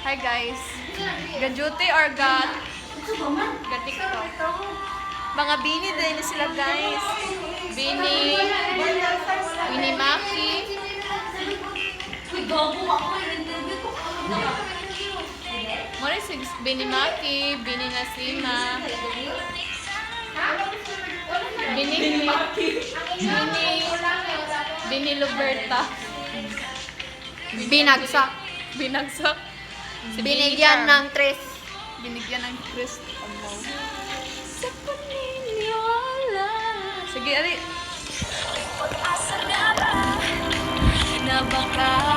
Hi guys. Ga-duty or ga-tiktok? Mga Bini din sila guys. Bini Maki. Muna si Bini Maki, Bini Nasima. Bini Luberta. Binagsak. Binagsak. Si Binigyan ng tres. Binigyan ng Chris. Sa paniniwala. Sige, ali. Na baka